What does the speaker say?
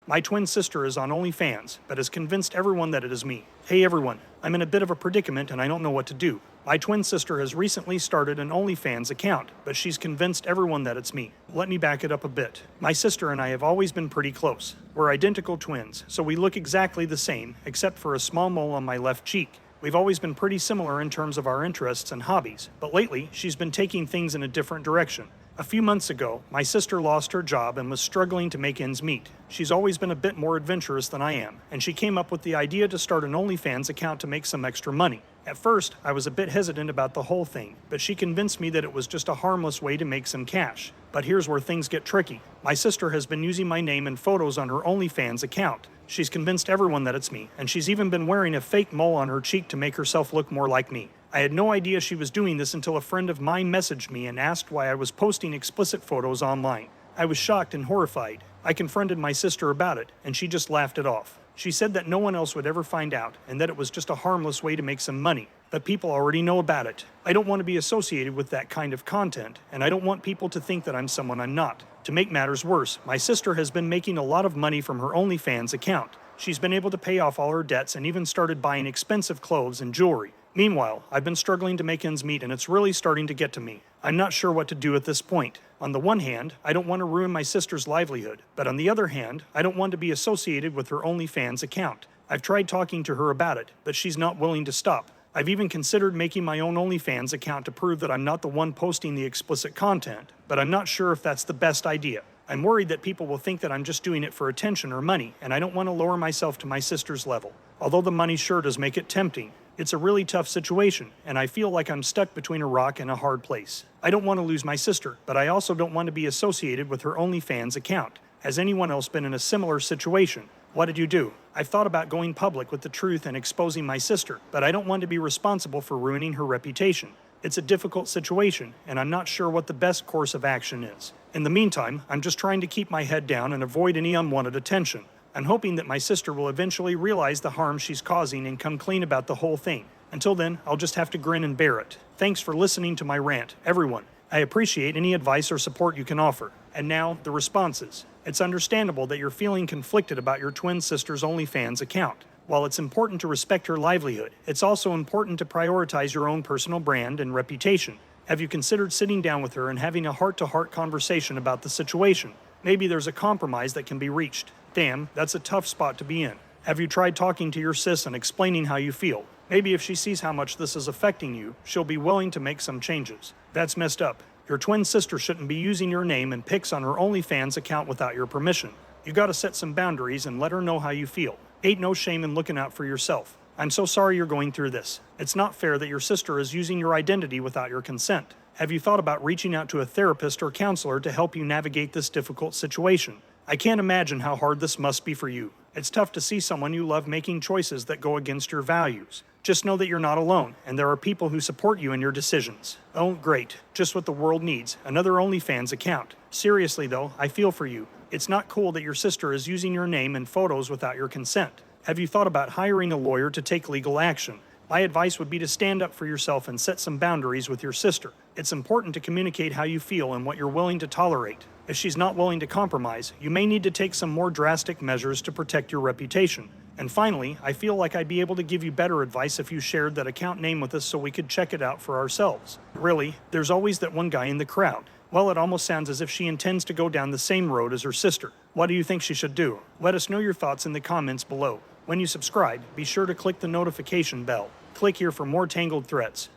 My twin sister is on OnlyFans, but has convinced everyone that it is me. Hey everyone, I'm in a bit of a predicament and I don't know what to do. My twin sister has recently started an OnlyFans account, but she's convinced everyone that it's me. Let me back it up a bit. My sister and I have always been pretty close. We're identical twins, so we look exactly the same, except for a small mole on my left cheek. We've always been pretty similar in terms of our interests and hobbies, but lately she's been taking things in a different direction. A few months ago, my sister lost her job and was struggling to make ends meet. She's always been a bit more adventurous than I am, and she came up with the idea to start an OnlyFans account to make some extra money. At first, I was a bit hesitant about the whole thing, but she convinced me that it was just a harmless way to make some cash. But here's where things get tricky. My sister has been using my name and photos on her OnlyFans account. She's convinced everyone that it's me, and she's even been wearing a fake mole on her cheek to make herself look more like me. I had no idea she was doing this until a friend of mine messaged me and asked why I was posting explicit photos online. I was shocked and horrified. I confronted my sister about it, and she just laughed it off. She said that no one else would ever find out, and that it was just a harmless way to make some money. But people already know about it. I don't want to be associated with that kind of content, and I don't want people to think that I'm someone I'm not. To make matters worse, my sister has been making a lot of money from her OnlyFans account. She's been able to pay off all her debts and even started buying expensive clothes and jewelry. Meanwhile, I've been struggling to make ends meet and it's really starting to get to me. I'm not sure what to do at this point. On the one hand, I don't want to ruin my sister's livelihood, but on the other hand, I don't want to be associated with her OnlyFans account. I've tried talking to her about it, but she's not willing to stop. I've even considered making my own OnlyFans account to prove that I'm not the one posting the explicit content, but I'm not sure if that's the best idea. I'm worried that people will think that I'm just doing it for attention or money, and I don't want to lower myself to my sister's level. Although the money sure does make it tempting, it's a really tough situation, and I feel like I'm stuck between a rock and a hard place. I don't want to lose my sister, but I also don't want to be associated with her OnlyFans account. Has anyone else been in a similar situation? What did you do? I've thought about going public with the truth and exposing my sister, but I don't want to be responsible for ruining her reputation. It's a difficult situation, and I'm not sure what the best course of action is. In the meantime, I'm just trying to keep my head down and avoid any unwanted attention. I'm hoping that my sister will eventually realize the harm she's causing and come clean about the whole thing. Until then, I'll just have to grin and bear it. Thanks for listening to my rant, everyone. I appreciate any advice or support you can offer. And now, the responses. It's understandable that you're feeling conflicted about your twin sister's OnlyFans account. While it's important to respect her livelihood, it's also important to prioritize your own personal brand and reputation. Have you considered sitting down with her and having a heart-to-heart conversation about the situation? Maybe there's a compromise that can be reached. Damn, that's a tough spot to be in. Have you tried talking to your sis and explaining how you feel? Maybe if she sees how much this is affecting you, she'll be willing to make some changes. That's messed up. Your twin sister shouldn't be using your name and pics on her OnlyFans account without your permission. You gotta set some boundaries and let her know how you feel. Ain't no shame in looking out for yourself. I'm so sorry you're going through this. It's not fair that your sister is using your identity without your consent. Have you thought about reaching out to a therapist or counselor to help you navigate this difficult situation? I can't imagine how hard this must be for you. It's tough to see someone you love making choices that go against your values. Just know that you're not alone, and there are people who support you in your decisions. Oh, great. Just what the world needs. Another OnlyFans account. Seriously though, I feel for you. It's not cool that your sister is using your name and photos without your consent. Have you thought about hiring a lawyer to take legal action? My advice would be to stand up for yourself and set some boundaries with your sister. It's important to communicate how you feel and what you're willing to tolerate. If she's not willing to compromise, you may need to take some more drastic measures to protect your reputation. And finally, I feel like I'd be able to give you better advice if you shared that account name with us so we could check it out for ourselves. Really, there's always that one guy in the crowd. Well, it almost sounds as if she intends to go down the same road as her sister. What do you think she should do? Let us know your thoughts in the comments below. When you subscribe, be sure to click the notification bell. Click here for more Tangled threads.